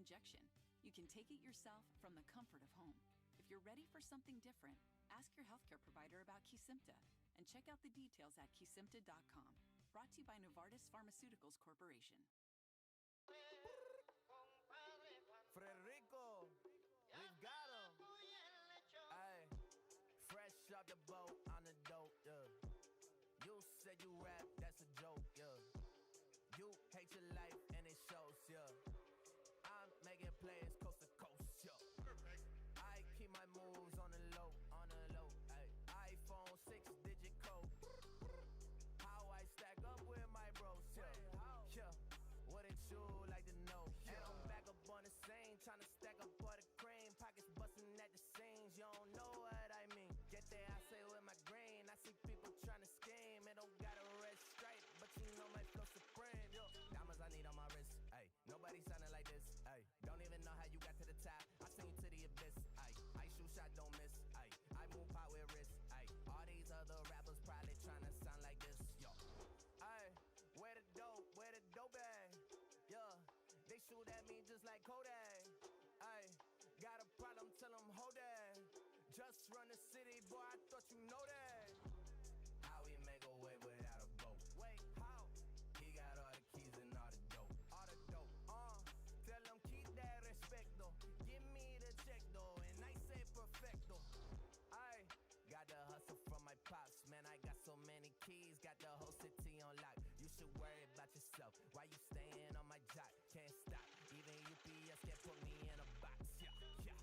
injection. You can take it yourself from the comfort of home. If you're ready for something different, ask your healthcare provider about Kesimpta and check out the details at Kesimpta.com. Brought to you by Novartis Pharmaceuticals Corporation. Frederico, we've got him. Ay, fresh off the boat on the dope, yeah. You said you rap, that's a joke, yeah. You hate your life and it shows, yeah. I'm making plays coast to coast, yeah. I keep my moves on the low, ay. iPhone 6-digit code. How I stack up with my bros, yeah. Yeah, wouldn't you like to know? And I'm back up on the scene, trying to stack up all the cream. Pockets busting at the seams, you don't know what I mean. Get there, I say with my green. I see people trying to scheme. It don't got a red stripe, but you know my flow supreme. Yo, diamonds I need on my wrist, ay. Nobody sounding like this, ay. Don't even know how you got to the top. I send you to the abyss, ay. I shoot shot, don't miss, ay. I move out with wrist, ay. All these other rappers probably trying to sound like this, yo. Ay, where the dope at? Yeah, they shoot at me just like Kodak. Ay, got a problem, tell them hold that. Just run the city, boy, I thought you know that. How we make a way without a boat? Wait, how? He got all the keys and all the dope. All the dope, tell them keep that respect though. Give me the check though, and I say perfecto. I got the hustle from my pops, man, I got so many keys. Got the whole city on lock. You should worry about yourself. Why you staying on my jock? Can't stop. Even UPS can't put me in a box. Yeah, yeah.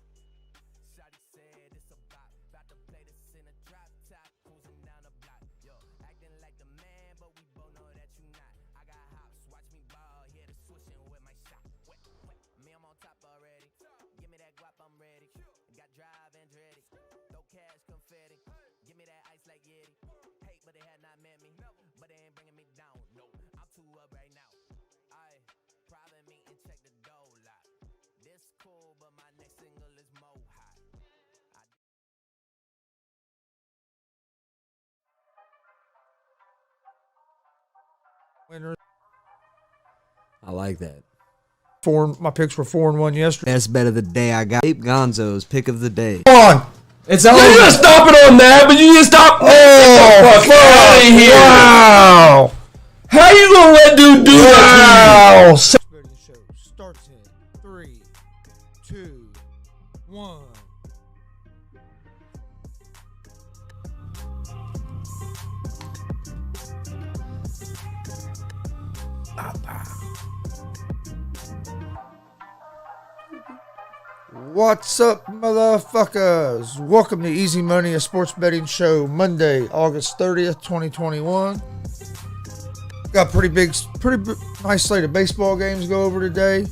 Shawty said it's about to play this in a drop top, cruising down the block. Yo, acting like the man, but we both know that you not. I got hops, watch me ball, hear the swishing with my shot. Wet, me I'm on top already. Give me that guap, I'm ready. Got drive and dready. Throw cash, confetti. Give me that ice like Yeti. Hate, but they had not met me. But they ain't bringing me down. No, I'm too up right now. I private meeting, check the dough lot. This cool, but my next single is more hot. Winner. I like that. My picks were 4-1 yesterday. Best bet of the day. I got Ape Gonzo's pick of the day. Come on. It's over. You just stop it on that, but you just stop. Oh, fuck out of here. Wow. How you gonna let dude do that? Wow. Betting show starts in 3, 2, 1. What's up, motherfuckers? Welcome to Easy Money, a sports betting show, Monday, August 30th, 2021. Got pretty nice slate of baseball games to go over today.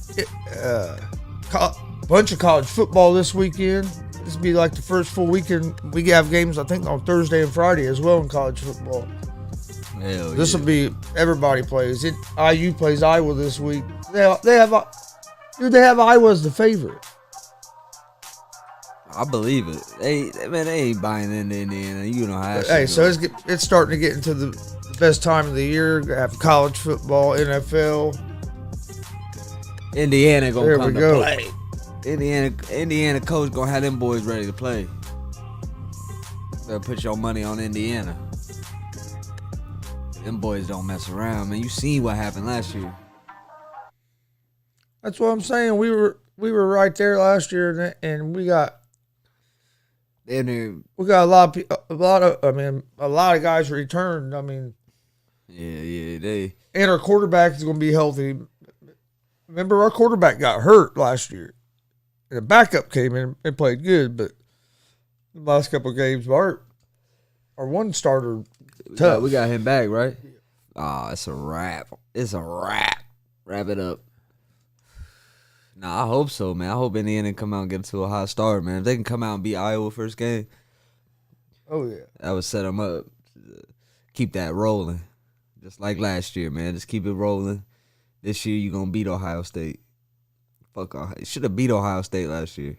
Bunch of college football this weekend. This will be like the first full weekend. We have games, I think, on Thursday and Friday as well in college football. Hell This will be, everybody plays. IU plays Iowa this week. They have Iowa as the favorite. I believe it. They ain't buying into Indiana. You know how. Hey, so it's starting to get into the best time of the year. Have college football, NFL. Indiana gonna There come we to go. play. Indiana coach gonna have them boys ready to play. Better put your money on Indiana. Them boys don't mess around, man. You seen what happened last year. That's what I'm saying. We were right there last year, and we got a lot of guys returned. I mean, yeah, and our quarterback is going to be healthy. Remember, our quarterback got hurt last year, and the backup came in and played good. But the last couple of games, our one starter tough. We got him back, right? It's a wrap. It's a wrap. Wrap it up. Nah, I hope so, man. I hope Indiana come out and get to a hot start, man. If they can come out and beat Iowa first game, oh yeah, that would set them up. Keep that rolling, just like last year, man. Just keep it rolling. This year you gonna beat Ohio State. Fuck Ohio. Should have beat Ohio State last year.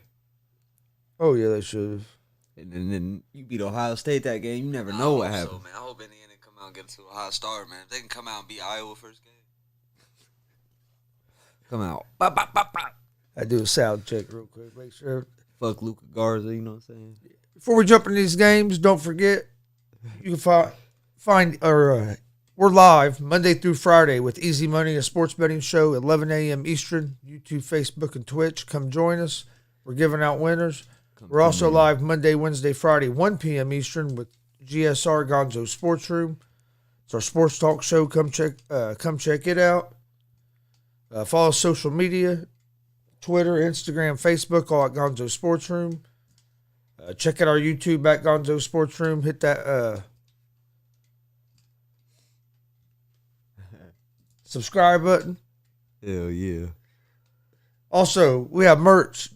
Oh yeah, they should have. And then you beat Ohio State that game. You never know what happened. So, man. I hope Indiana come out and get to a hot start, man. If they can come out and beat Iowa first game. Come out. Bop, bop, bop, bop. I do a sound check real quick. Make sure. Fuck Luka Garza, you know what I'm saying? Before we jump into these games, don't forget you can we're live Monday through Friday with Easy Money, a sports betting show, 11 a.m. Eastern, YouTube, Facebook, and Twitch. Come join us. We're giving out winners. We're also live Monday, Wednesday, Friday, 1 p.m. Eastern with GSR Gonzo Sports Room. It's our sports talk show. Come check it out. Follow social media, Twitter, Instagram, Facebook, all at Gonzo Sports Room. Check out our YouTube at Gonzo Sports Room. Hit that subscribe button. Hell yeah. Also, we have merch.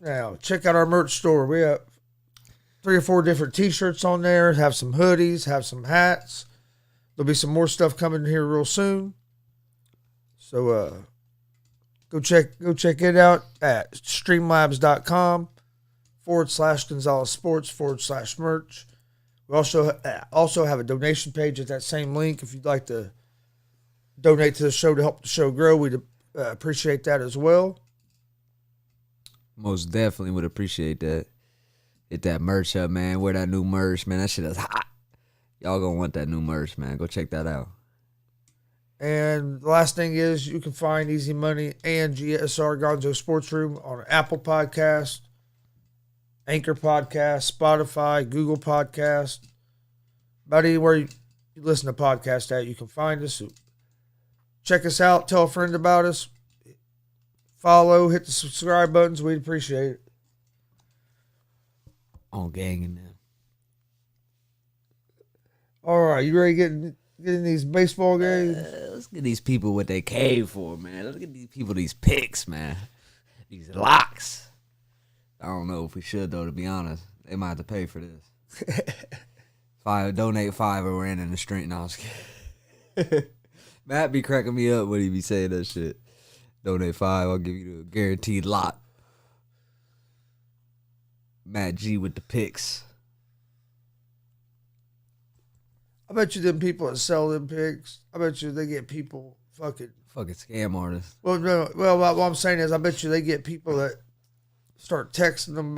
Now, check out our merch store. We have 3 or 4 different t-shirts on there. Have some hoodies, have some hats. There'll be some more stuff coming here real soon. So go check it out at streamlabs.com/Gonzalez Sports /merch. We also have a donation page at that same link if you'd like to donate to the show to help the show grow. We'd appreciate that as well. Most definitely would appreciate that. Hit that merch up, man. Wear that new merch, man. That shit is hot. Y'all gonna want that new merch, man. Go check that out. And the last thing is you can find Easy Money and GSR Gonzo Sports Room on Apple Podcast, Anchor Podcast, Spotify, Google Podcast. About anywhere you listen to podcasts at, you can find us. So check us out. Tell a friend about us. Follow, hit the subscribe buttons. We'd appreciate it. On gang in there. All right, you ready to get in these baseball games? Let's get these people what they came for, man. Let's get these people these picks, man. These locks. I don't know if we should, though, to be honest. They might have to pay for this. Donate $5 or we're in the street. No, I was kidding. Matt be cracking me up when he be saying that shit. Donate $5, I'll give you the guaranteed lot. Matt G with the picks. I bet you them people that sell them picks, I bet you they get people fucking scam artists. Well, no, what I'm saying is I bet you they get people that start texting them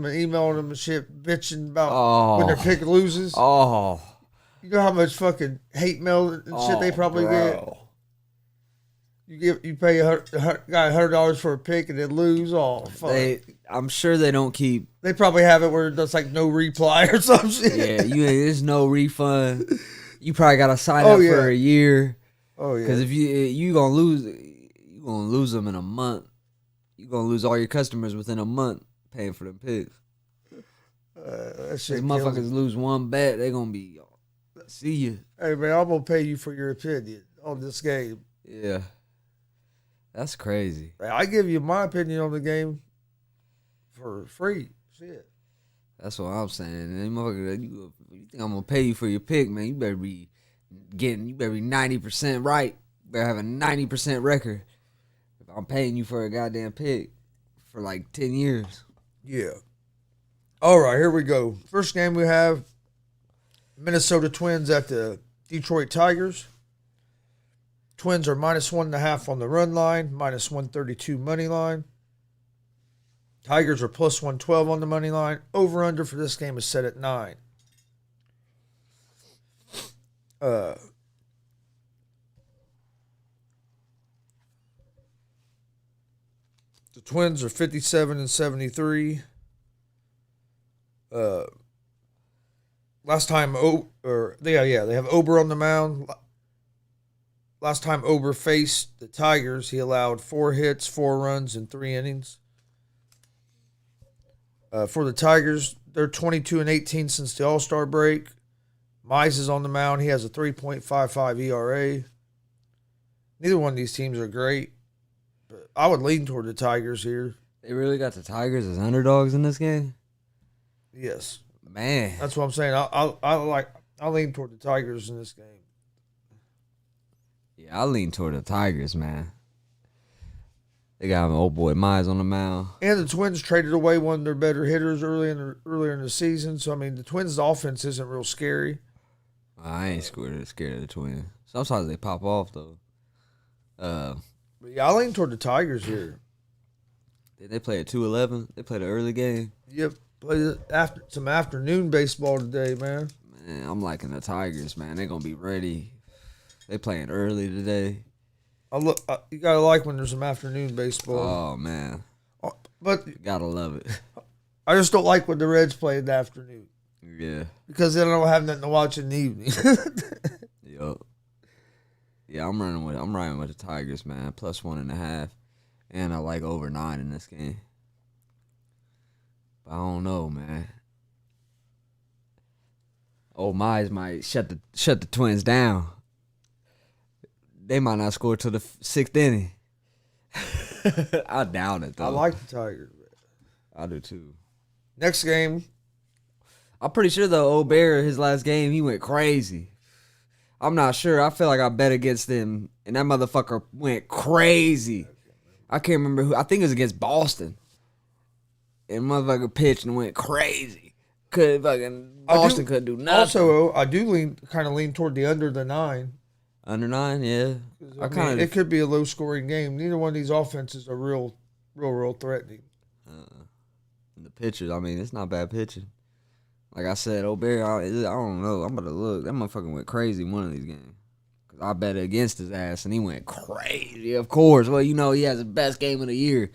and emailing them and shit, bitching about when their pick loses. Oh. You know how much fucking hate mail and shit they probably get? You pay a guy $100 for a pick and then lose. Oh, fuck. I'm sure they don't keep. They probably have it where there's like no reply or some shit. Yeah, there's no refund. You probably gotta sign up for a year. Oh yeah. Because if you gonna lose them in a month. You gonna lose all your customers within a month paying for them picks. That shit. These motherfuckers lose one bet, they gonna be. See you. Hey man, I'm gonna pay you for your opinion on this game. Yeah. That's crazy. I give you my opinion on the game for free. Shit. That's what I'm saying. And motherfucker, you think I'm gonna pay you for your pick, man? You better be 90% right. You better have a 90% record. If I'm paying you for a goddamn pick for like 10 years. Yeah. All right, here we go. First game we have Minnesota Twins at the Detroit Tigers. Twins are -1.5 on the run line, -132 money line. Tigers are +112 on the money line. Over-under for this game is set at 9. The Twins are 57-73. Last time, they have Ober on the mound. Last time Ober faced the Tigers, he allowed 4 hits, 4 runs, in 3 innings. For the Tigers, they're 22-18 since the All-Star break. Mize is on the mound. He has a 3.55 ERA. Neither one of these teams are great, but I would lean toward the Tigers here. They really got the Tigers as underdogs in this game? Yes. Man. That's what I'm saying. I lean toward the Tigers in this game. Yeah, I lean toward the Tigers, man. They got an old boy Mize on the mound. And the Twins traded away one of their better hitters earlier in the season. So, I mean, the Twins' offense isn't real scary. I ain't scared of the Twins. Sometimes they pop off, though. But yeah, I lean toward the Tigers here. Did they play at 2:11? They played an early game. Yep. Played after some afternoon baseball today, man. Man, I'm liking the Tigers, man. They're gonna be ready. They playing early today. You gotta like when there's some afternoon baseball. Oh man, But you gotta love it. I just don't like when the Reds play in the afternoon Yeah. because then I don't have nothing to watch in the evening. Yup. Yeah, I'm riding with the Tigers, man. Plus 1.5, and I like over 9 in this game. But I don't know, man. Oh, Mize might shut the Twins down. They might not score till the 6th inning. I doubt it though. I like the Tigers. I do too. Next game, I'm pretty sure though, Obear, his last game, he went crazy. I'm not sure. I feel like I bet against him, and that motherfucker went crazy. I can't remember who. I think it was against Boston. And motherfucker pitched and went crazy. Boston couldn't do nothing. Also, I do kind of lean toward the under the 9. Under 9, yeah. It could be a low scoring game. Neither one of these offenses are real threatening. The pitchers, I mean, it's not bad pitching. Like I said, Obear, I don't know. I'm about to look. That motherfucker went crazy in one of these games. Because I bet against his ass, and he went crazy, of course. Well, you know, he has the best game of the year.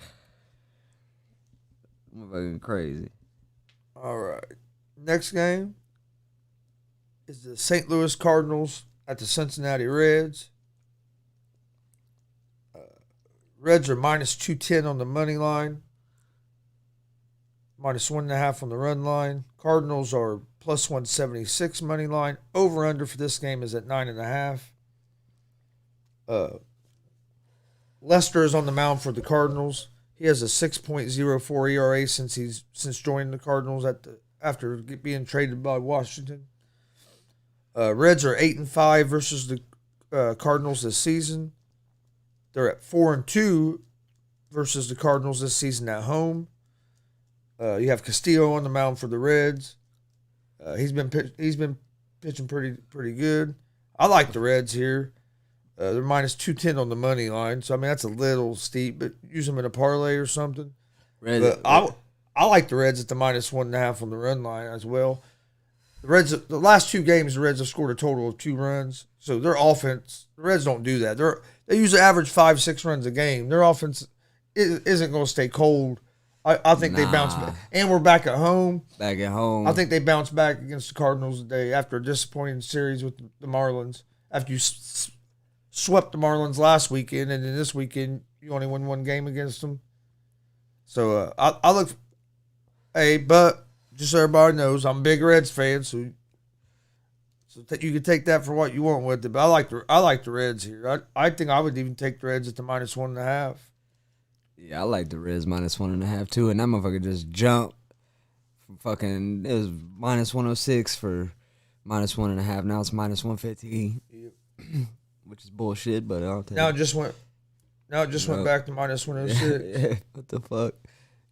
Motherfucking crazy. All right. Next game is the St. Louis Cardinals at the Cincinnati Reds. Reds are minus 210 on the money line. Minus 1.5 on the run line. Cardinals are plus 176 money line. Over under for this game is at 9.5. Lester is on the mound for the Cardinals. He has a 6.04 ERA since joining the Cardinals after being traded by Washington. Reds are 8-5 versus the Cardinals this season. They're at 4-2 versus the Cardinals this season at home. You have Castillo on the mound for the Reds. He's been pitching pretty good. I like the Reds here. They're minus 210 on the money line, so I mean that's a little steep, but use them in a parlay or something. But I like the Reds at the minus 1.5 on the run line as well. The last 2 games, the Reds have scored a total of 2 runs. So their offense, the Reds don't do that. They usually average 5-6 runs a game. Their offense isn't going to stay cold. I think they bounce back. And we're back at home. Back at home. I think they bounce back against the Cardinals today after a disappointing series with the Marlins. After you swept the Marlins last weekend, and then this weekend you only won 1 game against them. So I look. But just so everybody knows, I'm a big Reds fan, so you can take that for what you want with it. But I like the Reds here. I think I would even take the Reds at the minus 1.5. Yeah, I like the Reds minus 1.5 too, and that motherfucker just jumped from fucking. It was minus 106 for minus 1.5. Now it's minus 115, which is bullshit. But I'll take. Now it just went back to minus 106. What the fuck?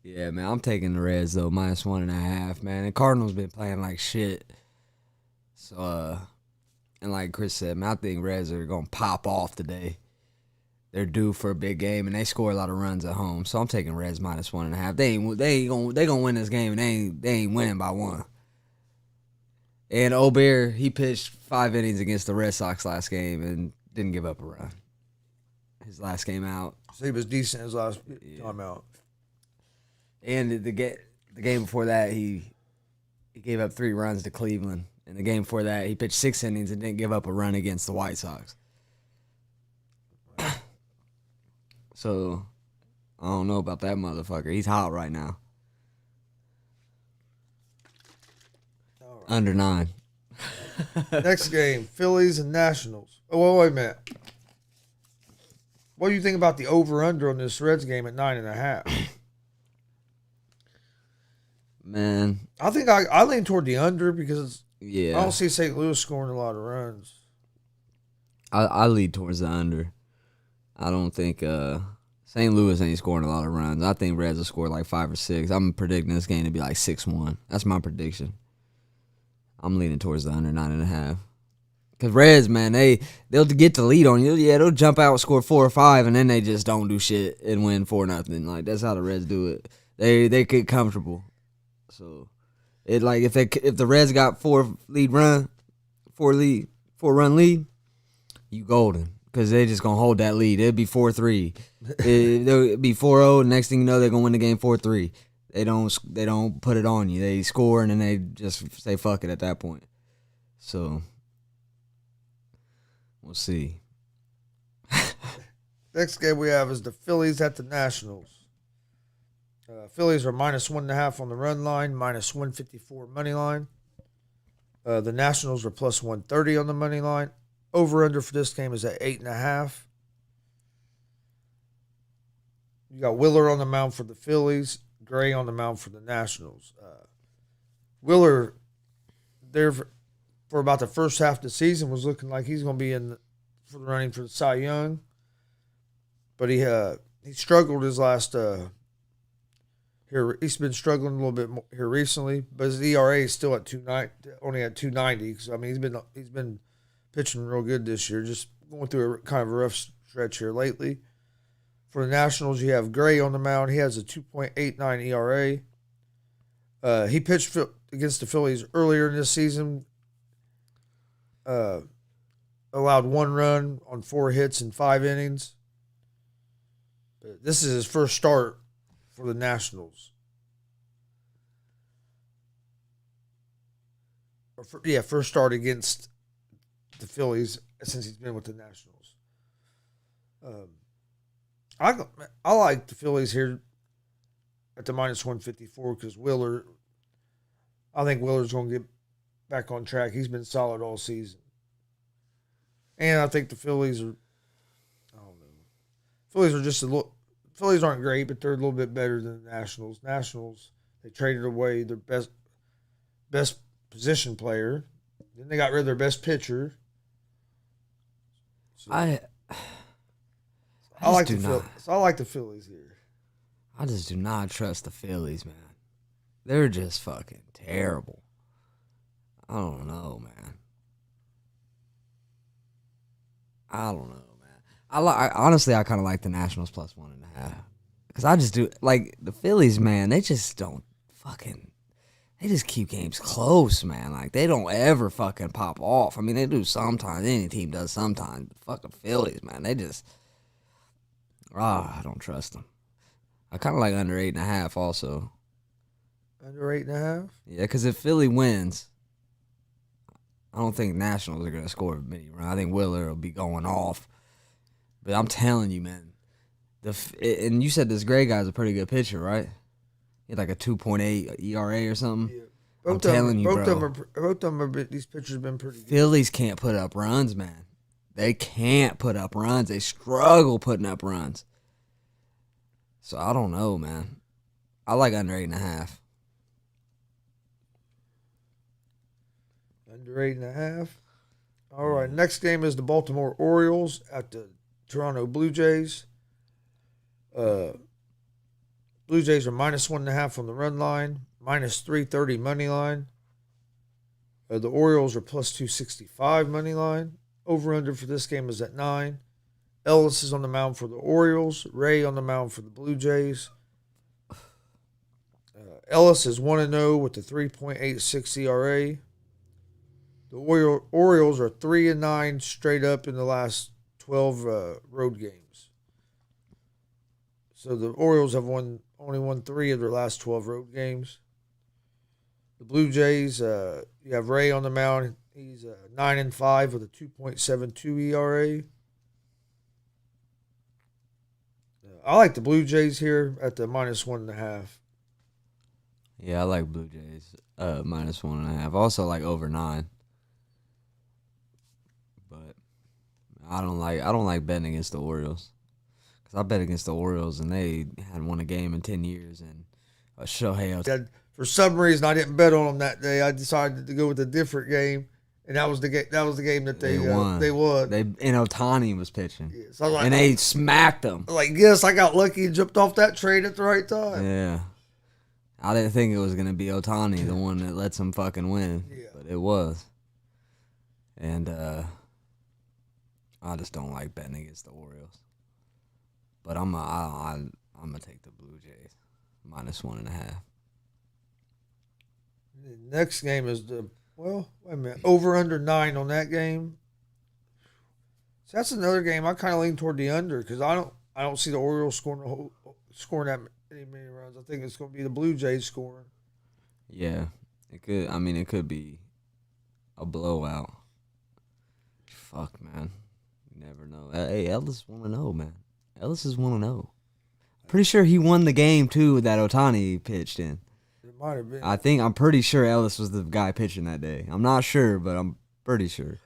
Yeah, man, I'm taking the Reds though, minus 1.5, man. And Cardinals been playing like shit. So, and like Chris said, man, I think Reds are gonna pop off today. They're due for a big game, and they score a lot of runs at home. So I'm taking Reds minus 1.5. They gonna win this game, and they ain't winning by 1. And Obear, he pitched 5 innings against the Red Sox last game and didn't give up a run. His last game out. So he was decent his last time out. And the game before that, he gave up 3 runs to Cleveland. And the game before that, he pitched 6 innings and didn't give up a run against the White Sox. So, I don't know about that motherfucker. He's hot right now. Right. Under 9. Next game, Phillies and Nationals. Oh, wait a minute. What do you think about the over-under on this Reds game at 9.5? Man. I think I lean toward the under because Yeah. I don't see St. Louis scoring a lot of runs. I lead towards the under. I don't think St. Louis ain't scoring a lot of runs. I think Reds will score like 5 or 6. I'm predicting this game to be like 6-1. That's my prediction. I'm leaning towards the under 9.5. Because Reds, man, they'll get the lead on you. Yeah, they'll jump out, score 4 or 5, and then they just don't do shit and win 4-0. Like, that's how the Reds do it. They get comfortable. So, it like if the Reds got 4-run lead, you golden. Because they just going to hold that lead. It'll be 4-3. They'll be 4-0. Next thing you know, they're going to win the game 4-3. They don't put it on you. They score, and then they just say fuck it at that point. So... we'll see. Next game we have is the Phillies at the Nationals. Phillies are -1.5 on the run line, -154 money line. The Nationals are +130 on the money line. Over/under for this game is at 8.5. You got Willer on the mound for the Phillies, Gray on the mound for the Nationals. Willer, there for about the first half of the season, was looking like he's going to be for the running for the Cy Young, but he struggled his last here. He's been struggling a little bit more here recently, but his ERA is still at 2.9, only at 2.90. So I mean, he's been pitching real good this year. Just going through a kind of a rough stretch here lately. For the Nationals, you have Gray on the mound. He has a 2.89 ERA. He pitched against the Phillies earlier in this season. Allowed 1 run on 4 hits in 5 innings. This is his first start for the Nationals. First start against the Phillies since he's been with the Nationals. I like the Phillies here at the -154 because I think Willer's going to get back on track. He's been solid all season. And I think the Phillies are, I don't know. Phillies are just Phillies aren't great, but they're a little bit better than the Nationals. Nationals, they traded away their best position player. Then they got rid of their best pitcher. So, I like the Phillies here. I just do not trust the Phillies, man. They're just fucking terrible. I don't know, man. Honestly, I kind of like the Nationals +1.5. Because I just do, like, the Phillies, man, they just don't they just keep games close, man. Like, they don't ever fucking pop off. I mean, they do sometimes. Any team does sometimes. But fucking Phillies, man, they just, I don't trust them. I kind of like under 8.5 also. Under 8.5? Yeah, because if Philly wins, I don't think Nationals are going to score many runs. I think Willer will be going off. But I'm telling you, man. And you said this Gray guy's a pretty good pitcher, right? He had like a 2.8 ERA or something. Yeah. I'm telling you, bro. These pitchers have been pretty good. Phillies can't put up runs, man. They can't put up runs. They struggle putting up runs. So I don't know, man. I like under 8.5. Under 8.5. All right. Next game is the Baltimore Orioles at the Toronto Blue Jays. Blue Jays are -1.5 on the run line, -330 money line. The Orioles are +265 money line. Over/under for this game is at 9. Ellis is on the mound for the Orioles. Ray on the mound for the Blue Jays. Ellis is 1-0 with a 3.86 ERA. The Orioles are 3-9 straight up in the last 12 road games. So the Orioles have only won 3 of their last 12 road games. The Blue Jays, you have Ray on the mound. He's 9-5 with a 2.72 ERA. I like the Blue Jays here at the -1.5. Yeah, I like Blue Jays -1.5. Also like over 9. But I don't like betting against the Orioles. Because I bet against the Orioles and they hadn't won a game in 10 years. And Shohei Ohtani. For some reason, I didn't bet on them that day. I decided to go with a different game. And that was the game. That was the game that they won. And Ohtani was pitching, yeah, so I was like, and they smacked them. Like, yes, I got lucky and jumped off that train at the right time. Yeah, I didn't think it was gonna be Ohtani, the one that lets them fucking win, but it was. And I just don't like betting against the Orioles. But I'm gonna take the Blue Jays -1.5. The next game is wait a minute, over under 9 on that game. So that's another game I kind of lean toward the under because I don't see the Orioles scoring that many runs. I think it's going to be the Blue Jays scoring. Yeah, it could. I mean, it could be a blowout. Fuck, man. You never know. Hey, Ellis 1-0, man. Ellis is 1-0. Pretty sure he won the game, too, that Ohtani pitched in. It might have been. I'm pretty sure Ellis was the guy pitching that day. I'm not sure, but I'm pretty sure.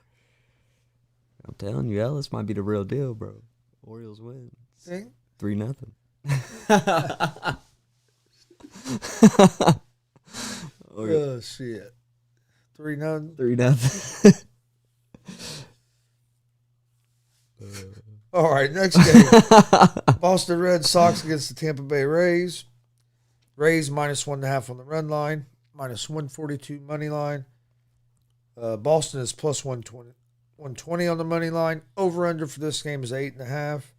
I'm telling you, Ellis might be the real deal, bro. Orioles win. Think? 3-0. Oh, shit. 3-0. 3-0. All right, next game. Boston Red Sox against the Tampa Bay Rays. Rays -1.5 on the run line, -142 money line. Boston is +120 on the money line. Over-under for this game is 8.5.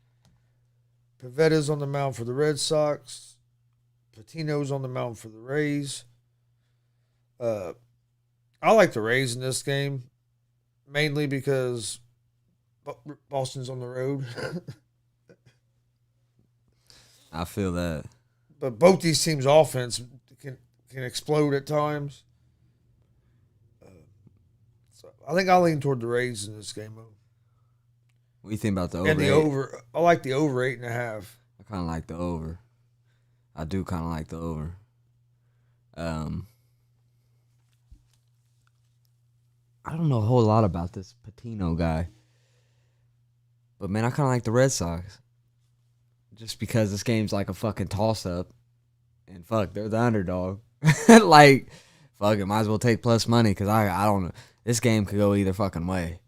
Pavetta's on the mound for the Red Sox. Patino's on the mound for the Rays. I like the Rays in this game, mainly because Boston's on the road. I feel that. But both these teams' offense can explode at times. So I think I'll lean toward the Rays in this game. What do you think about the over? And the over. I like the over 8.5. I kind of like the over. I do kind of like the over. I don't know a whole lot about this Patino guy. But, man, I kind of like the Red Sox. Just because this game's like a fucking toss-up. And, fuck, they're the underdog. Like, fuck it, might as well take plus money because I don't know. This game could go either fucking way.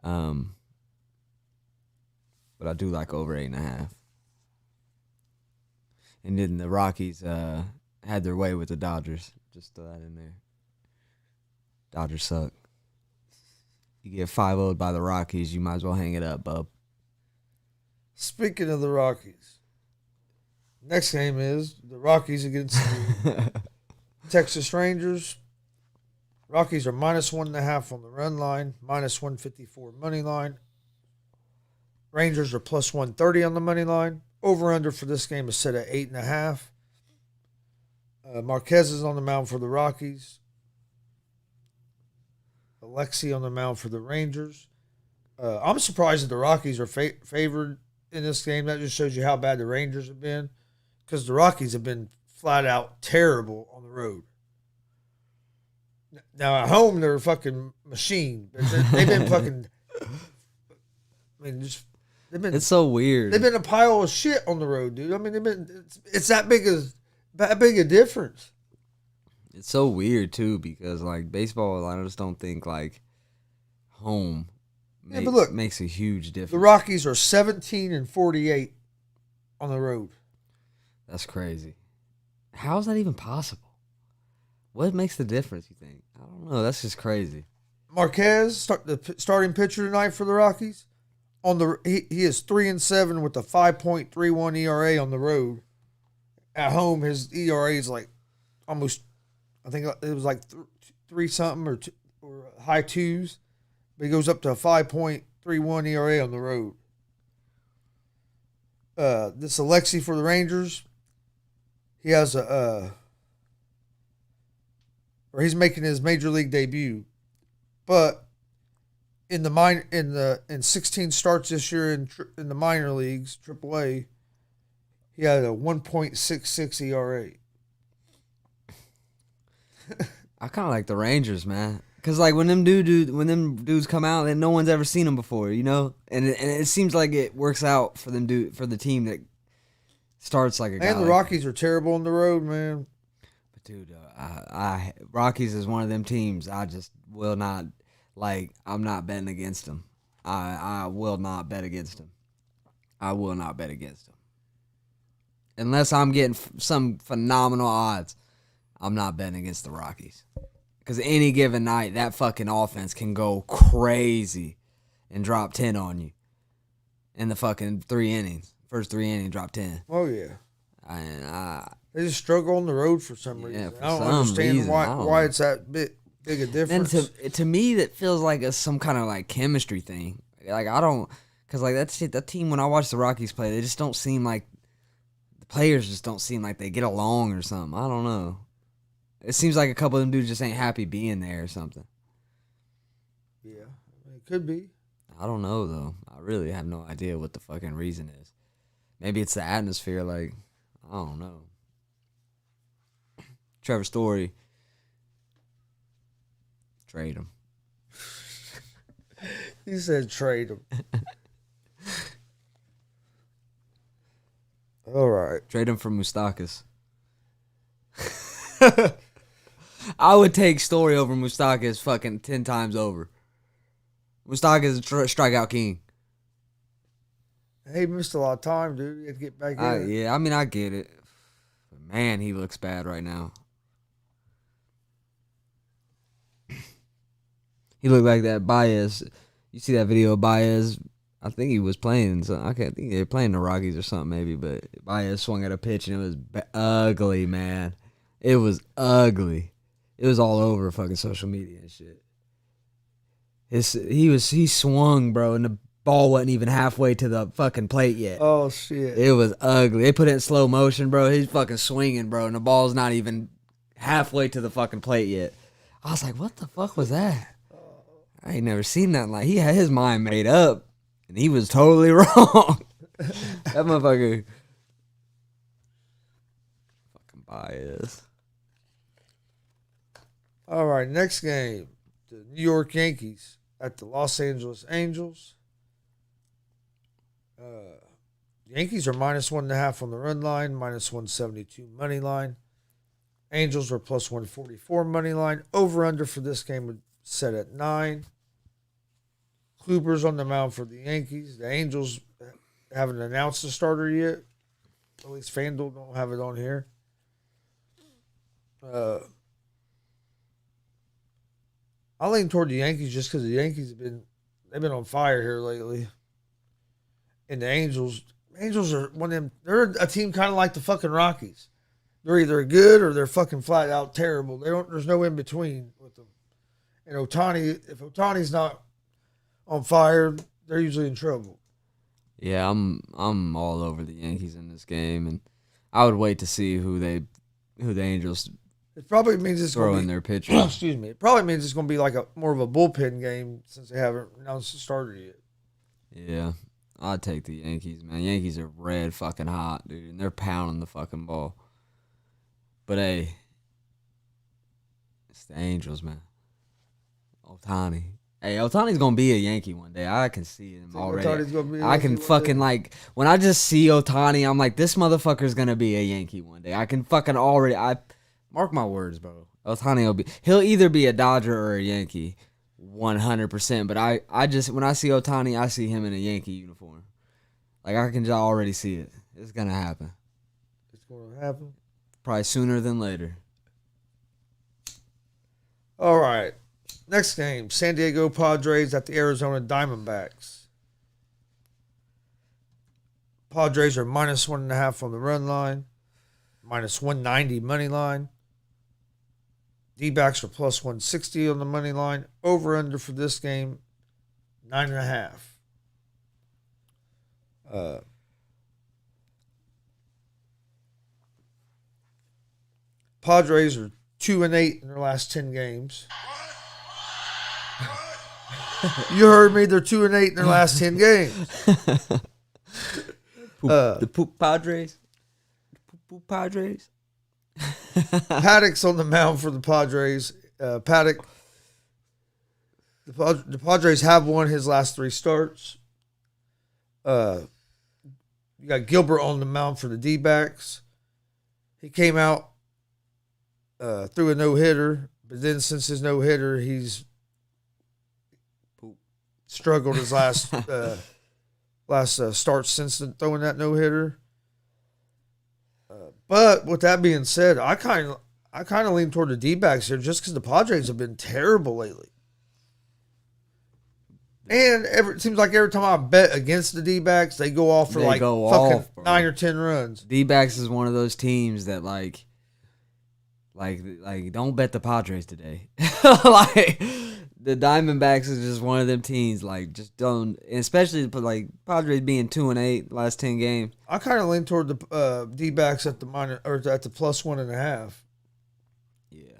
But I do like over 8.5. And then the Rockies had their way with the Dodgers. Just throw that in there. Dodgers suck. You get 5-0'd by the Rockies, you might as well hang it up, bub. Speaking of the Rockies, next game is the Rockies against the Texas Rangers. Rockies are -1.5 on the run line, -154 money line. Rangers are +130 on the money line. Over-under for this game is set at 8.5. Marquez is on the mound for the Rockies. Alexi on the mound for the Rangers. I'm surprised that the Rockies are favored in this game. That just shows you how bad the Rangers have been, because the Rockies have been flat out terrible on the road. Now at home they're a fucking machine. They've been fucking. I mean, It's so weird. They've been a pile of shit on the road, dude. I mean, it's that big a difference. It's so weird too because like baseball, I just don't think like home but look, makes a huge difference. The Rockies are 17-48 on the road. That's crazy. How is that even possible? What makes the difference, you think? I don't know. That's just crazy. Marquez, the starting pitcher tonight for the Rockies, he is 3-7 with a 5.31 ERA on the road. At home, his ERA is like almost, I think it was like 3-something or high twos, but he goes up to a 5.31 ERA on the road. This Alexi for the Rangers, he has he's making his major league debut, but in 16 starts this year in the minor leagues, AAA, he had a 1.66 ERA. I kind of like the Rangers, man, because like when them dudes come out, and no one's ever seen them before, you know, and it seems like it works out for them for the team that starts like a guy. And the Rockies are terrible on the road, man. But dude, Rockies is one of them teams I just will not. Like, I'm not betting against them. I will not bet against them. I will not bet against them. Unless I'm getting some phenomenal odds, I'm not betting against the Rockies. Because any given night, that fucking offense can go crazy and drop 10 on you in the fucking 3 innings. First 3 innings, drop 10. Oh, yeah. And They just struggle on the road for some reason. for I don't some understand reason, I don't why know. it's that big a then difference. to me, that feels like some kind of like chemistry thing. Like I don't, because like that team, when I watch the Rockies play, they just don't seem like, the players just don't seem like they get along or something. I don't know. It seems like a couple of them dudes just ain't happy being there or something. Yeah, it could be. I don't know though. I really have no idea what the fucking reason is. Maybe it's the atmosphere. Like, I don't know. Trevor Story, trade him. He said trade him. All right. Trade him for Moustakas. I would take Story over Moustakas fucking 10 times over. Moustakas is a strikeout king. He missed a lot of time, dude. He had to get back in. Yeah, I mean, I get it. But man, he looks bad right now. He looked like that Baez. You see that video of Baez? I think he was playing. So I can't think they were playing the Rockies or something maybe. But Baez swung at a pitch and it was ugly, man. It was ugly. It was all over fucking social media and shit. He swung, bro, and the ball wasn't even halfway to the fucking plate yet. Oh, shit. It was ugly. They put it in slow motion, bro. He's fucking swinging, bro, and the ball's not even halfway to the fucking plate yet. I was like, what the fuck was that? I ain't never seen nothing like. He had his mind made up, and he was totally wrong. That motherfucker. Fucking bias. All right, next game. The New York Yankees at the Los Angeles Angels. Yankees are -1.5 on the run line, -172 money line. Angels are +144 money line. Over/under for this game would set at 9. Kluber's on the mound for the Yankees. The Angels haven't announced the starter yet. At least FanDuel don't have it on here. I lean toward the Yankees just because the Yankees they've been on fire here lately. And the Angels are one of them. They're a team kind of like the fucking Rockies. They're either good or they're fucking flat out terrible. There's no in between with them. And if Ohtani's not on fire, they're usually in trouble. Yeah, I'm all over the Yankees in this game, and I would wait to see who the Angels It probably means it's throw going in to their be. pitchers. Excuse me. It probably means it's going to be like more of a bullpen game since they haven't announced the starter yet. Yeah, I'd take the Yankees, man. Yankees are red fucking hot, dude, and they're pounding the fucking ball. But hey, it's the Angels, man. Ohtani. Hey, Ohtani's gonna be a Yankee one day. I can see him already. Ohtani's gonna be a I can Yankee one fucking day? like when I just see Ohtani, I'm like, this motherfucker's gonna be a Yankee one day. I can fucking already. I mark my words, bro. Ohtani he'll either be a Dodger or a Yankee, 100%. But I just when I see Ohtani, I see him in a Yankee uniform. Like I can just already see it. It's gonna happen. It's going to happen. Probably sooner than later. All right. Next game, San Diego Padres at the Arizona Diamondbacks. Padres are -1.5 on the run line, -190 money line. D-backs are +160 on the money line. Over/under for this game, 9.5. Padres are 2-8 in their last 10 games. You heard me. They're 2-8 in their last 10 games. The poop Padres. The poop Padres. Paddock's on the mound for the Padres. Paddock. The Padres have won his last 3 starts. You got Gilbert on the mound for the D-backs. He came out, threw a no-hitter, but then since his no-hitter, he's struggled his last start since throwing that no-hitter. But with that being said, I I kind of lean toward the D-backs here just because the Padres have been terrible lately. And it seems like every time I bet against the D-backs, they go off for They go fucking off, bro. 9 or 10 runs. D-backs is one of those teams that like don't bet the Padres today. Like the Diamondbacks is just one of them teams. Like just don't, and especially like Padres being 2-8 last 10 games. I kind of lean toward the D-backs at the +1.5. Yeah,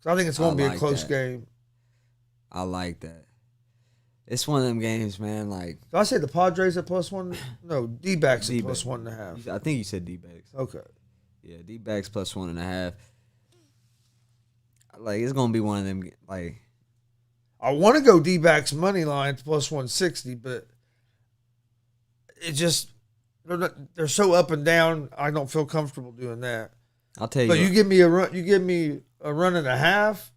So I think it's going to be a like close that. game. I like that. It's one of them games, man. Like Did I say the Padres at +1? No, D-backs at D-backs. +1.5. I think you said D-backs. Okay. Yeah, D-backs +1.5. Like it's gonna be one of them. Like I want to go D-backs money line to +160, but it just they're so up and down. I don't feel comfortable doing that. I'll tell you, But what, you give me a run. You give me a run and a half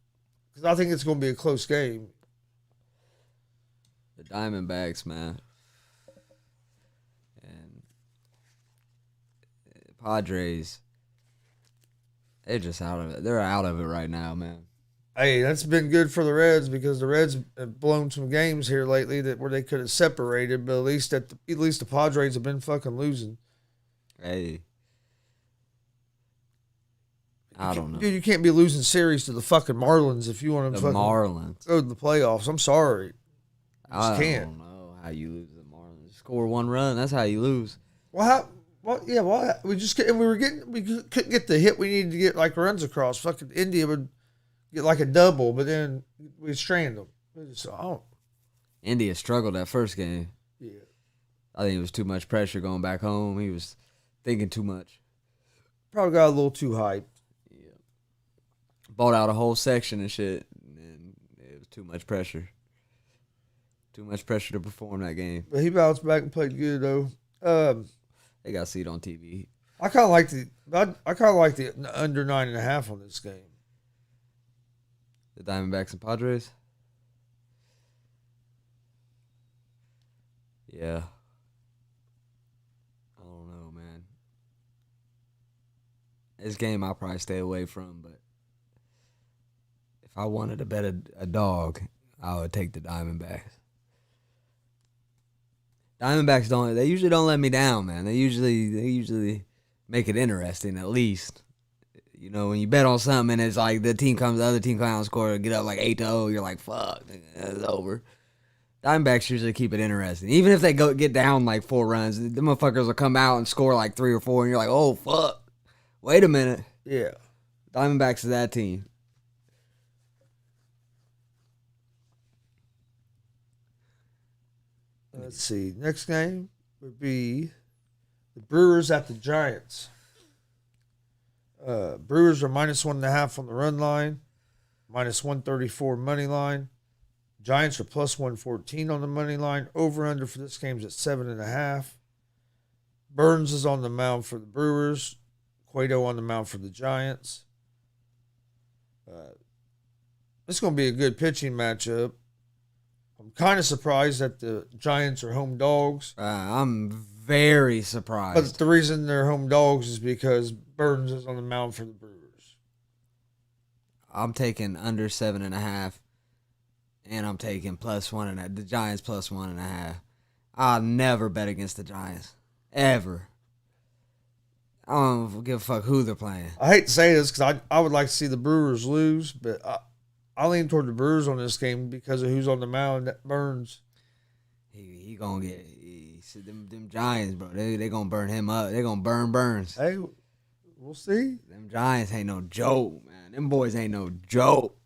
because I think it's going to be a close game. the Diamondbacks, man, and Padres. They're just out of it. They're out of it right now, man. Hey, that's been good for the Reds because the Reds have blown some games here lately where they could have separated, but at least the Padres have been fucking losing. Hey, I don't know. Dude, you can't be losing series to the fucking Marlins if you want The to fucking Marlins. go to the playoffs. I'm sorry. I can't. don't know how you lose the Marlins. Score one run. That's how you lose. We couldn't get the hit we needed to get like runs across. Fucking India would get like a double, but then we strand them. India struggled that first game. Yeah. I think it was too much pressure going back home. He was thinking too much. Probably got a little too hyped. Yeah. Bought out a whole section and shit, and it was too much pressure. Too much pressure to perform that game. But he bounced back and played good though. They got to see it on TV. I kind of like the under 9.5 on this game. The Diamondbacks and Padres. Yeah. I don't know, man. This game I'll probably stay away from, but if I wanted to bet a dog, I would take the Diamondbacks. Diamondbacks they usually don't let me down, man. They usually make it interesting at least. You know, when you bet on something and it's like the other team comes out and score, get up like 8-0, you're like, fuck, it's over. Diamondbacks usually keep it interesting. Even if they get down like 4 runs, the motherfuckers will come out and score like 3 or 4, and you're like, oh, fuck. Wait a minute. Yeah. Diamondbacks is that team. Let's see. Next game would be the Brewers at the Giants. Brewers are -1.5 on the run line, -134 money line. Giants are +114 on the money line. Over under for this game is at 7.5. Burns is on the mound for the Brewers. Cueto on the mound for the Giants. This is going to be a good pitching matchup. I'm kind of surprised that the Giants are home dogs. I'm very surprised. But the reason they're home dogs is because Burns is on the mound for the Brewers. I'm taking under 7.5, and I'm taking +1.5. The Giants +1.5. I'll never bet against the Giants ever. I don't give a fuck who they're playing. I hate to say this because I would like to see the Brewers lose, but I lean toward the Brewers on this game because of who's on the mound. That Burns. He gonna get them Giants, bro. They gonna burn him up. They gonna burn Burns. Hey, we'll see. Them Giants ain't no joke, man. Them boys ain't no joke.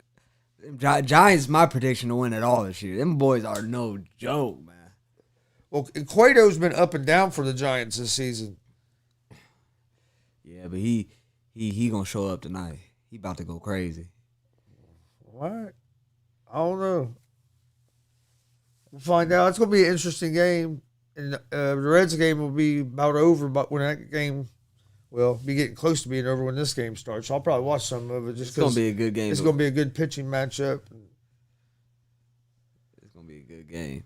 Them Giants, my prediction to win it all this year. Them boys are no joke, man. Well, Cueto's been up and down for the Giants this season. Yeah, but he gonna show up tonight. He about to go crazy. All right. I don't know. We'll find out. It's going to be an interesting game. And the Reds game will be about over, but when that game will be getting close to being over when this game starts. So I'll probably watch some of it just It's gonna because be a good game. it's going to be a good pitching matchup. It's gonna be a good game.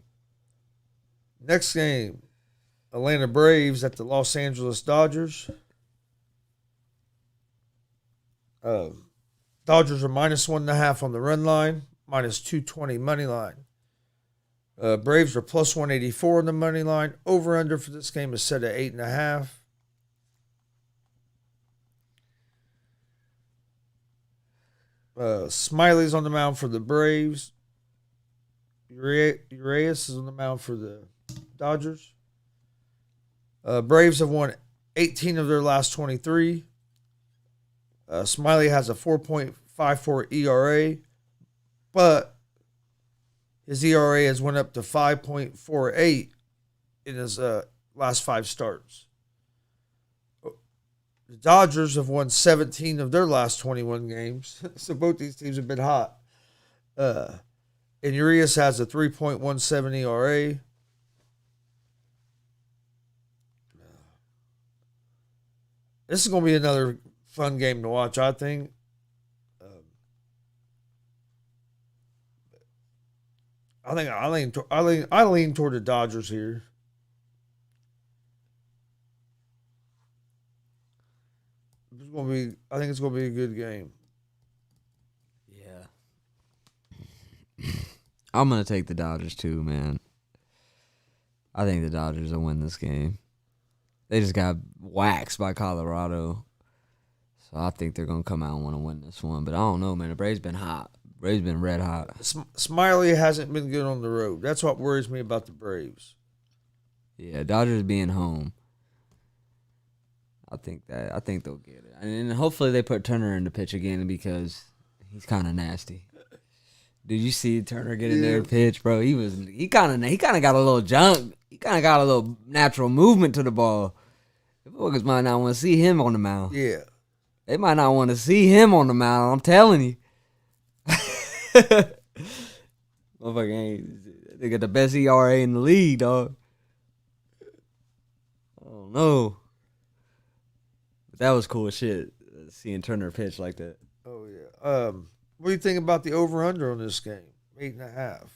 Next game, Atlanta Braves at the Los Angeles Dodgers. Dodgers are -1.5 on the run line, -220 money line. Braves are +184 on the money line. Over under for this game is set at 8.5. Smiley's on the mound for the Braves. Urias is on the mound for the Dodgers. Braves have won 18 of their last 23. Smiley has a 4.54 ERA, but his ERA has went up to 5.48 in his last 5 starts. The Dodgers have won 17 of their last 21 games, so both these teams have been hot. And Urias has a 3.17 ERA. This is going to be another fun game to watch, I think. I lean toward the Dodgers here. I think it's going to be a good game. Yeah. I'm going to take the Dodgers too, man. I think the Dodgers will win this game. They just got waxed by Colorado. So I think they're going to come out and want to win this one. But I don't know, man. The Braves been hot. Braves been red hot. Smiley hasn't been good on the road. That's what worries me about the Braves. Yeah, Dodgers being home. I think they'll get it. And hopefully they put Turner in the pitch again because he's kind of nasty. Did you see Turner get in there and pitch, bro? He kind of got a little jump. He kind of got a little natural movement to the ball. The Boogers might not want to see him on the mound. Yeah. They might not want to see him on the mound. I'm telling you. Motherfucker they got the best ERA in the league, dog. Oh no. But that was cool as shit, seeing Turner pitch like that. Oh yeah. What do you think about the over/under on this game? 8.5.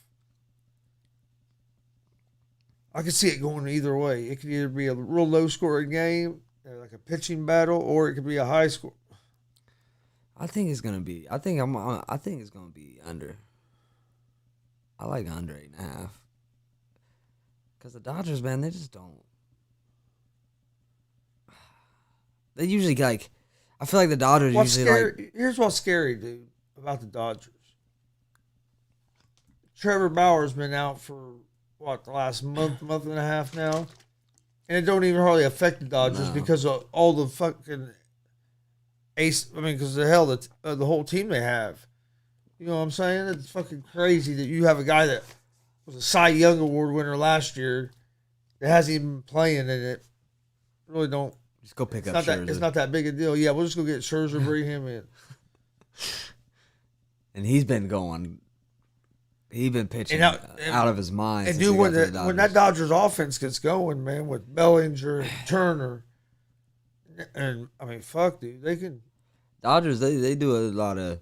I can see it going either way. It could either be a real low-scoring game, like a pitching battle, or it could be a high score. I think it's gonna be. I think it's gonna be under. I like under 8.5. Cause the Dodgers, man, they just don't. They usually like. I feel like the Dodgers Here's what's scary, dude, about the Dodgers. Trevor Bauer's been out for the last month and a half now, and it don't even hardly affect the Dodgers because of all the fucking ace. I mean, because of the whole team they have. You know what I'm saying? It's fucking crazy that you have a guy that was a Cy Young Award winner last year that hasn't even been playing, and it really don't. Just go pick up Scherzer. It's not that big a deal. Yeah, we'll just go get Scherzer, bring him in. And he's been pitching out of his mind. And dude, when that Dodgers offense gets going, man, with Bellinger and Turner, and I mean, fuck, dude, they can. Dodgers, they do a lot of,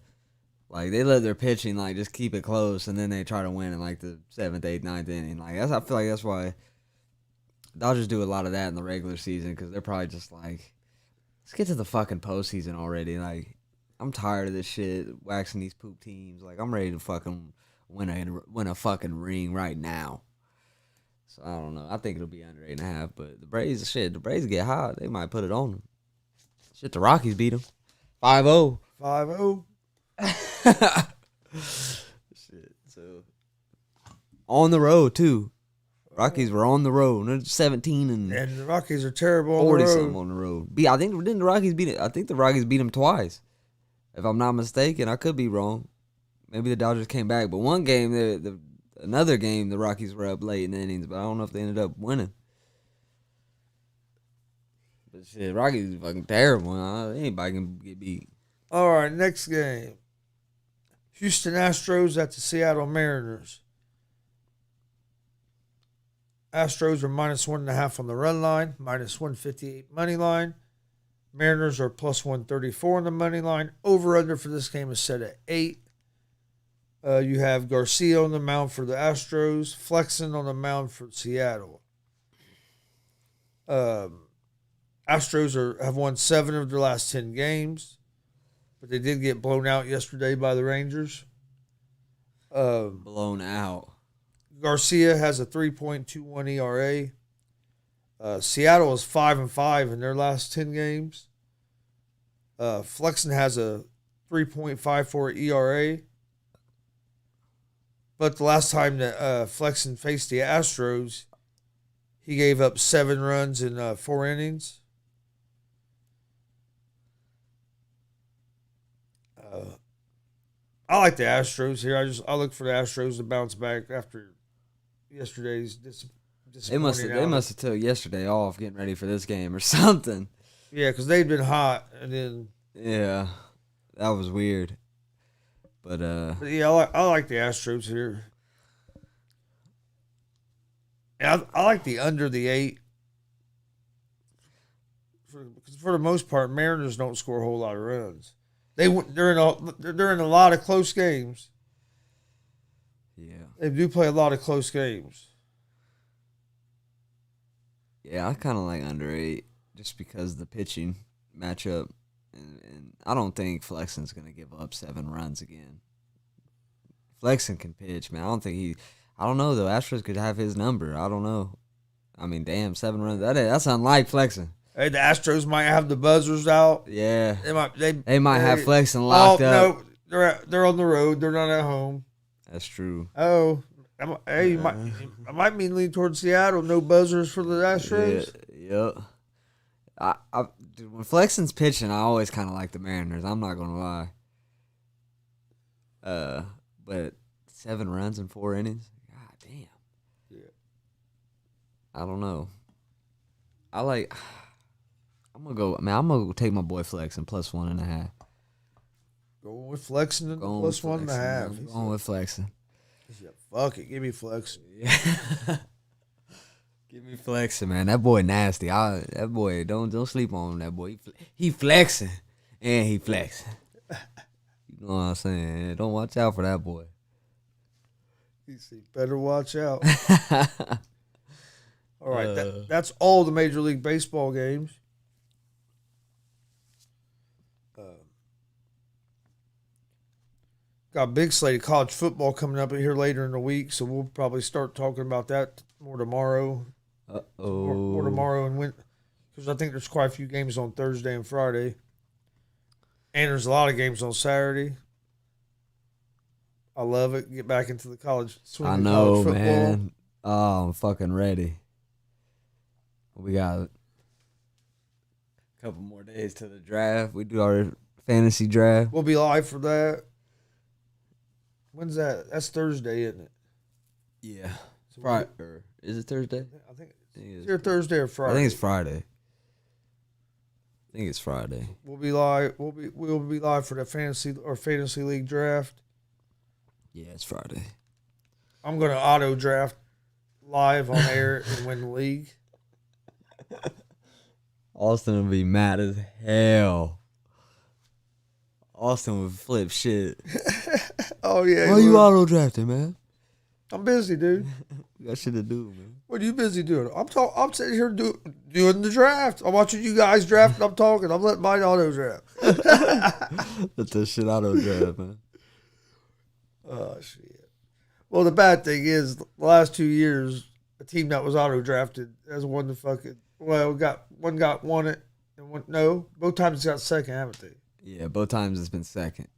like, they let their pitching, like, just keep it close, and then they try to win in, like, the 7th, 8th, 9th inning. Like, I feel like that's why Dodgers do a lot of that in the regular season, because they're probably just like, let's get to the fucking postseason already. Like, I'm tired of this shit, waxing these poop teams. Like, I'm ready to fucking win a fucking ring right now. So, I don't know. I think it'll be under 8.5, but the Braves get hot. They might put it on them. Shit, the Rockies beat them. 5-0. 5-0. Shit, so on the road too. Rockies were on the road. They're 17 and the Rockies are terrible 40 something on the road. I think the Rockies beat them twice. If I'm not mistaken, I could be wrong. Maybe the Dodgers came back, but one game, another game, the Rockies were up late in the innings, but I don't know if they ended up winning. But shit, Rockies is fucking terrible. Anybody can get beat. All right, next game. Houston Astros at the Seattle Mariners. Astros are -1.5 on the run line, -158 money line. Mariners are +134 on the money line. Over/under for this game is set at 8. You have Garcia on the mound for the Astros, Flexen on the mound for Seattle. Astros have won 7 of their last 10 games. but they did get blown out yesterday by the Rangers. Blown out. Garcia has a 3.21 ERA. Seattle is 5-5 in their last 10 games. Flexen has a 3.54 ERA. But the last time that Flexen faced the Astros, he gave up 7 runs in 4 innings. I like the Astros here. I look for the Astros to bounce back after yesterday's They must have took yesterday off getting ready for this game or something. Yeah, because they'd been hot, and then Yeah, that was weird. But yeah, I like the Astros here. And I like the under the 8. For the most part, Mariners don't score a whole lot of runs. They're in a lot of close games. yeah, They do play a lot of close games. yeah, I kind of like under 8 just because the pitching matchup, and I don't think Flexen's gonna give up 7 runs again. Flexen can pitch, man. I don't know though. Astros could have his number. I don't know. I mean, damn, 7 runs. That's unlike Flexen. Hey, the Astros might have the buzzers out. Yeah, They might have Flexen locked up. No, they're on the road. They're not at home. That's true. Oh, I might mean lean towards Seattle. No buzzers for the Astros. Yeah. Dude, when Flexen's pitching, I always kind of like the Mariners. I'm not gonna lie. But 7 runs in 4 innings. God damn. Yeah. I don't know. I'm gonna go take my boy Flexen plus 1.5. Going with Flexen and plus 1.5. I'm going with Flexen. Fuck it, give me Flexen. Yeah. Give me Flexen, man. That boy nasty. That boy, don't sleep on him. That boy, he flexing and he flexing. You know what I'm saying? Don't watch out for that boy. You see, better watch out. All right, that's all the Major League Baseball games. Got a big slate of college football coming up here later in the week, so we'll probably start talking about that more tomorrow. More tomorrow, and because I think there's quite a few games on Thursday and Friday, and there's a lot of games on Saturday. I love it. Get back into the college swing. I know, college football. Man. Oh, I'm fucking ready. We got a couple more days to the draft. We do our fantasy draft. We'll be live for that. When's that? That's Thursday, isn't it? Yeah. Friday. Is it Thursday? I think it's either Thursday or Friday. I think it's Friday. We'll be live. We'll be live for the fantasy league draft. Yeah, it's Friday. I'm gonna auto draft live on air and win the league. Austin will be mad as hell. Austin would flip shit. Oh yeah. Why you auto drafting, man? I'm busy, dude. We got shit to do, man. What are you busy doing? I'm sitting here doing the draft. I'm watching you guys draft and I'm talking. I'm letting mine auto draft. Let that shit auto draft, man. Oh shit. Well, the bad thing is the last 2 years, a team that was auto drafted has won the fucking won it and both times it's got second, haven't they? Yeah, both times it's been second.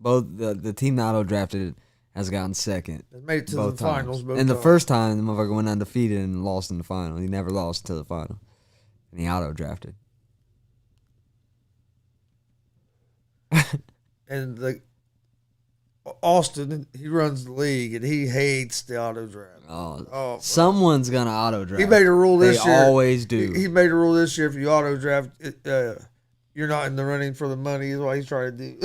Both the team that auto drafted has gotten second. They made it to the finals. And the first time, the motherfucker went undefeated and lost in the final. He never lost to the final. And he auto drafted. And Austin, he runs the league and he hates the auto draft. Oh, someone's gonna auto draft. He made a rule this year. They always do. He made a rule this year. If you auto draft, you're not in the running for the money. Is what he's trying to do.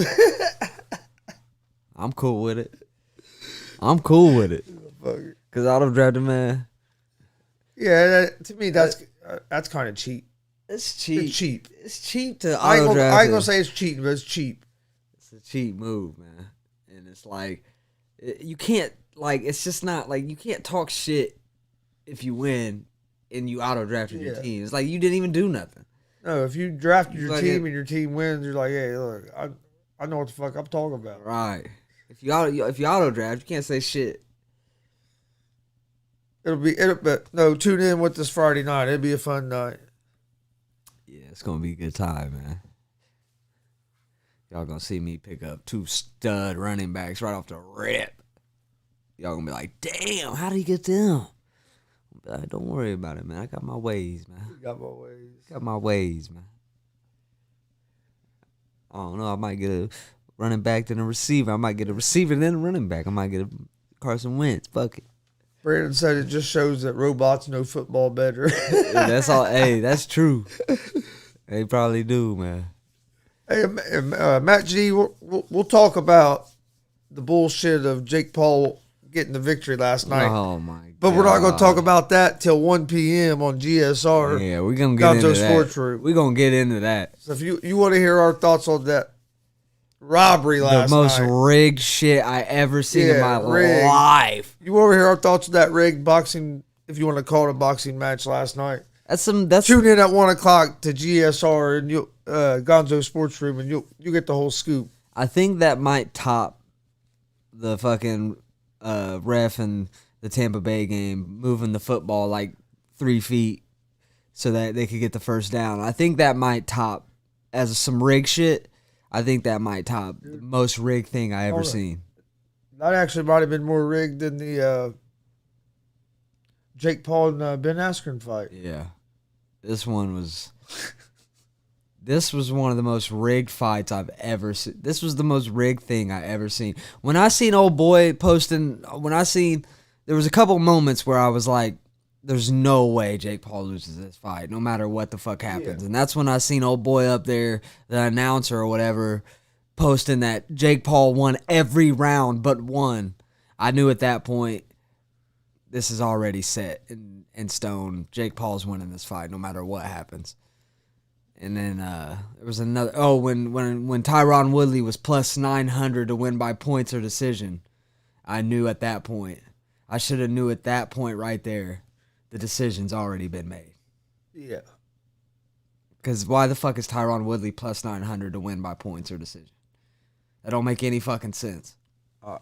I'm cool with it. Cause auto drafting, man. Yeah, to me that's kind of cheap. It's cheap. It's cheap to I auto draft. I ain't gonna say it's cheap, but it's cheap. It's a cheap move, man. And it's like you can't it's just not like you can't talk shit if you win and you auto drafted your team. It's like you didn't even do nothing. No, if you drafted your team and your team wins, you're like, hey, look, I know what the fuck I'm talking about. Right. If you auto draft, you can't say shit. But no, tune in with this Friday night. It'll be a fun night. Yeah, it's gonna be a good time, man. Y'all gonna see me pick up 2 stud running backs right off the rip. Y'all gonna be like, damn, how did he get them? I'll be like, don't worry about it, man. I got my ways, man. Got my ways, man. I don't know. I might get a running back then a receiver. I might get a receiver then a running back. I might get a Carson Wentz. Fuck it. Brandon said it just shows that robots know football better. Yeah, that's all. Hey, that's true. They probably do, man. Hey, Matt G, we'll talk about the bullshit of Jake Paul getting the victory last night. Oh my god! But we're not going to talk about that till 1 p.m. on GSR. Yeah, we're gonna get into Sports that. Room. We're gonna get into that. So if you want to hear our thoughts on that robbery last The most night, rigged shit I ever seen in my rigged. life. You want to hear our thoughts on that rigged boxing, if you want to call it a boxing match last night? That's Tune in at 1 o'clock to GSR and Gonzo Sports Room, and you get the whole scoop. I think that might top the fucking ref in the Tampa Bay game moving the football like 3 feet so that they could get the first down. I think that might top, as some rig shit, I think that might top the most rigged thing I ever seen. That actually might have been more rigged than the Jake Paul and Ben Askren fight. Yeah. This was one of the most rigged fights I've ever seen. This was the most rigged thing I ever seen. When I seen old boy posting, there was a couple moments where I was like, there's no way Jake Paul loses this fight, no matter what the fuck happens. Yeah. And that's when I seen old boy up there, the announcer or whatever, posting that Jake Paul won every round but one. I knew at that point, this is already set in stone. Jake Paul's winning this fight, no matter what happens. And then there was another. Oh, when Tyron Woodley was plus 900 to win by points or decision, I knew at that point. I should have knew at that point right there. The decision's already been made. Yeah. Because why the fuck is Tyron Woodley plus 900 to win by points or decision? That don't make any fucking sense. I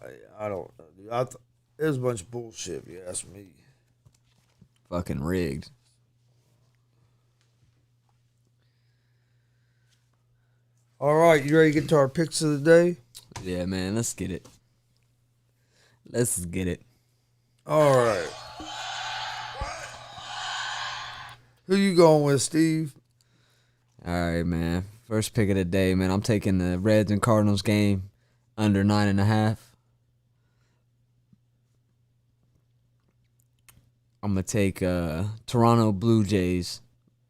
don't know, dude. It was a bunch of bullshit, if you ask me. Fucking rigged. All right, you ready to get to our picks of the day? Yeah, man, let's get it. Let's get it. All right. Who you going with, Steve? All right, man. First pick of the day, man. I'm taking the Reds and Cardinals game under 9.5. I'm going to take Toronto Blue Jays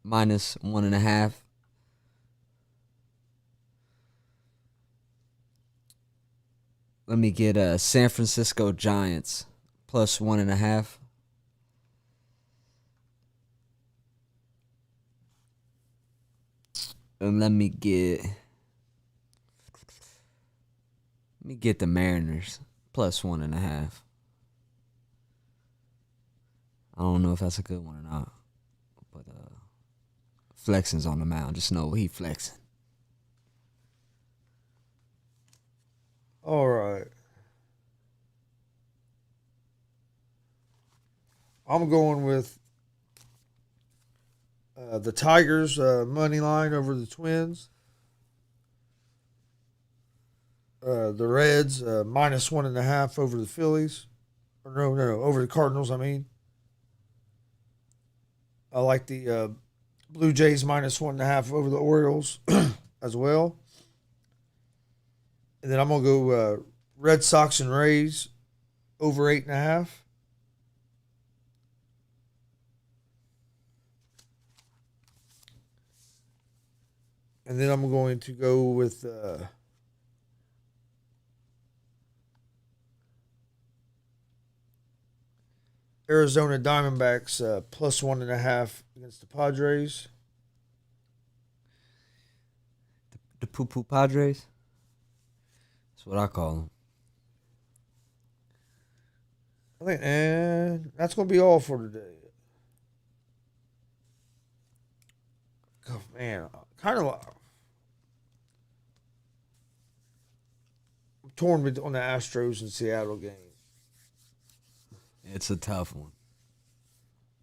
minus 1.5. Let me get San Francisco Giants plus 1.5. And let me get the Mariners plus 1.5. I don't know if that's a good one or not, but flexing's on the mound. Just know he flexing. All right. I'm going with the Tigers money line over the Twins. The Reds minus 1.5 over the Phillies. Or no, over the Cardinals, I mean. I like the Blue Jays minus 1.5 over the Orioles as well. And then I'm going to go Red Sox and Rays over 8.5. And then I'm going to go with Arizona Diamondbacks plus 1.5 against the Padres. The poo-poo Padres? That's what I call them. I think, that's going to be all for today. Oh, man, kind of. torn on the Astros and Seattle game. It's a tough one.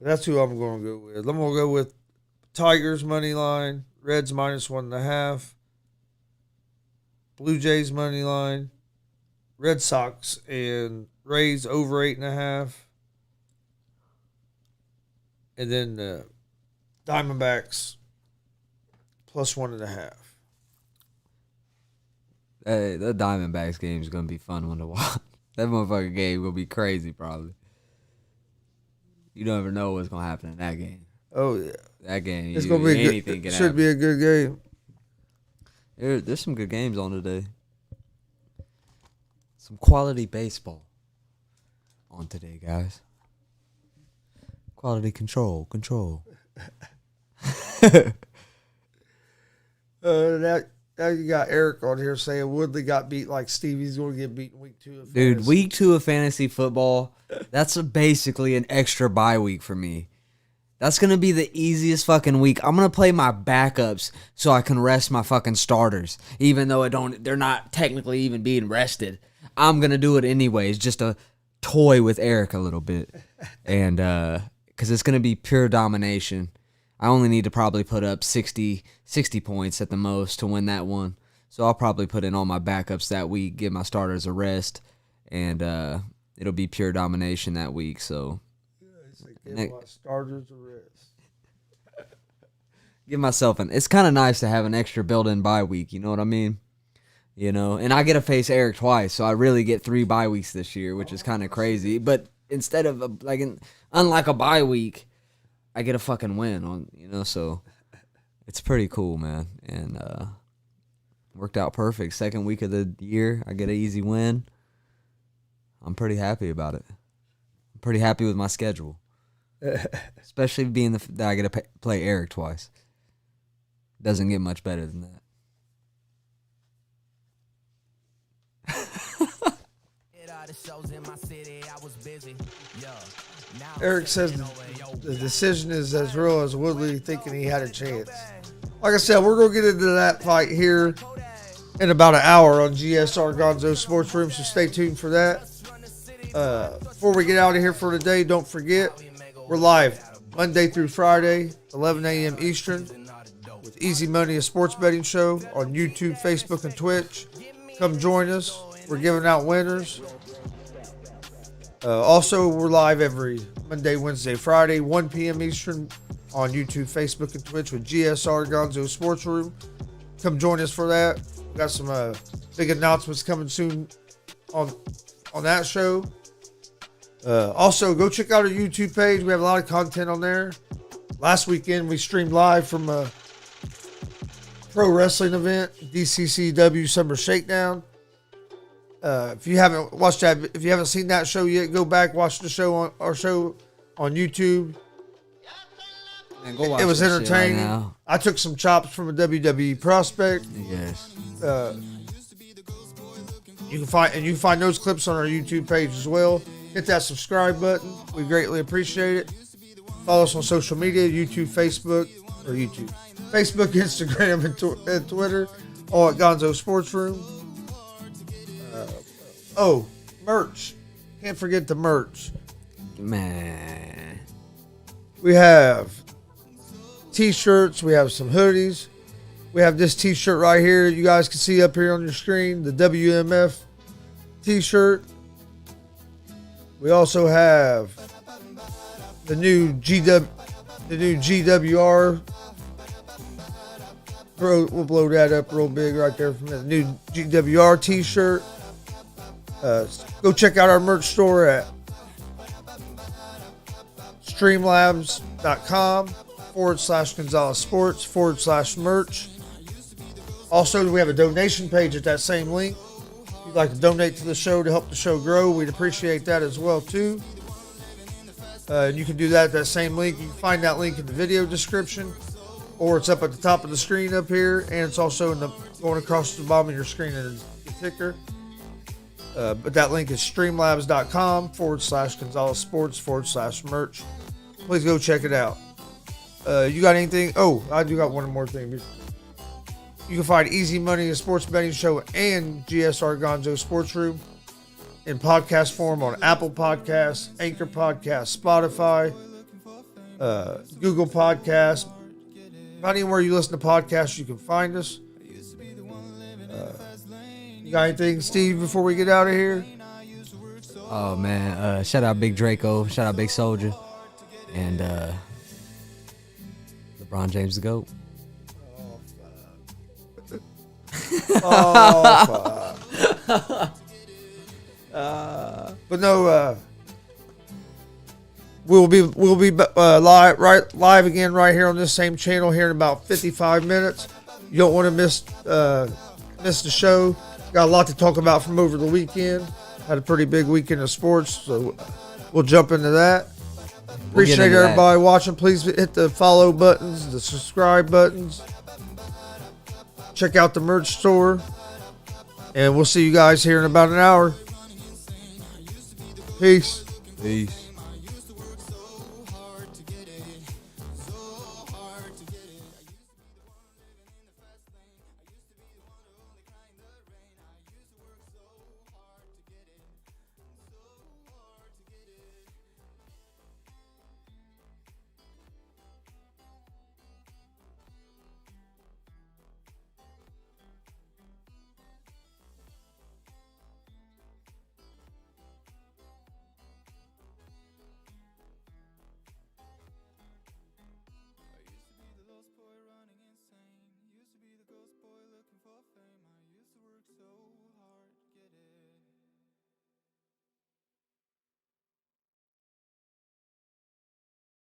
That's who I'm going to go with. I'm going to go with Tigers money line, Reds -1.5, Blue Jays money line, Red Sox and Rays over 8.5, and then the Diamondbacks +1.5. Hey, that Diamondbacks game is gonna be a fun one to watch. That motherfucking game will be crazy, probably. You never know what's gonna happen in that game. Oh yeah, That game, it's gonna be anything good. can Should happen. be a good game. There's some good games on today. Some quality baseball on today, guys. Quality control. Now you got Eric on here saying Woodley got beat like Stevie's going to get beat in week 2 of Dude, fantasy. week 2 of fantasy football, that's basically an extra bye week for me. That's going to be the easiest fucking week. I'm going to play my backups so I can rest my fucking starters, even though they're not technically even being rested. I'm going to do it anyways, just to toy with Eric a little bit. And because it's going to be pure domination. I only need to probably put up 60 points at the most to win that one. So I'll probably put in all my backups that week, give my starters a rest, and it'll be pure domination that week. So Give my starters a rest. give myself it's kind of nice to have an extra built-in bye week, you know what I mean? You know, and I get to face Eric twice, so I really get 3 bye weeks this year, which is kind of crazy. But instead of unlike a bye week, I get a fucking win on, so it's pretty cool, man. And worked out perfect. Second week of the year, I get an easy win. I'm pretty happy about it. I'm pretty happy with my schedule, especially being that I get to play Eric twice. Doesn't get much better than that. Eric says the decision is as real as Woodley thinking he had a chance. Like I said, we're going to get into that fight here in about an hour on GSR Gonzo Sports Room, so stay tuned for that. Before we get out of here for today, don't forget, we're live Monday through Friday, 11 a.m. Eastern, with Easy Money, a sports betting show on YouTube, Facebook, and Twitch. Come join us. We're giving out winners. Also, we're live every Monday, Wednesday, Friday, 1 p.m. Eastern on YouTube, Facebook, and Twitch with GSR Gonzo Sports Room. Come join us for that. We got some big announcements coming soon on that show. Also, go check out our YouTube page. We have a lot of content on there. Last weekend, we streamed live from a pro wrestling event, DCCW Summer Shakedown. If you haven't watched that, if you haven't seen that show yet, go back, watch the show on our show on YouTube. Man, go watch It was that shit entertaining. right now. I took some chops from a WWE prospect. Yes. You can find those clips on our YouTube page as well. Hit that subscribe button. We greatly appreciate it. Follow us on social media, Facebook, Instagram, and Twitter, all at Gonzo Sports Room. Merch. Can't forget the merch. Man. We have t-shirts. We have some hoodies. We have this t-shirt right here. You guys can see up here on your screen, the WMF t-shirt. We also have the new GWR. We'll blow that up real big right there from the new GWR t-shirt. Go check out our merch store at streamlabs.com/Gonzalez Sports /merch. Also, we have a donation page at that same link. If you'd like to donate to the show to help the show grow, we'd appreciate that as well, too. You can do that at that same link. You can find that link in the video description, or it's up at the top of the screen up here, and it's also going across the bottom of your screen in the ticker. But that link is streamlabs.com/Gonzalez Sports /merch. Please go check it out. You got anything? Oh, I do got one more thing. You can find Easy Money, the Sports Betting Show, and GSR Gonzo Sports Room in podcast form on Apple Podcasts, Anchor Podcasts, Spotify, Google Podcasts. Anywhere you listen to podcasts, you can find us. You got anything, Steve, before we get out of here? Oh, man. Shout out Big Draco. Shout out Big Soldier. And LeBron James the GOAT. Oh, fuck. But no, we'll be live again right here on this same channel here in about 55 minutes. You don't want to miss the show. Got a lot to talk about from over the weekend. Had a pretty big weekend of sports, so we'll jump into that. Appreciate everybody watching. Please hit the follow buttons, the subscribe buttons. Check out the merch store. And we'll see you guys here in about an hour. Peace. Peace.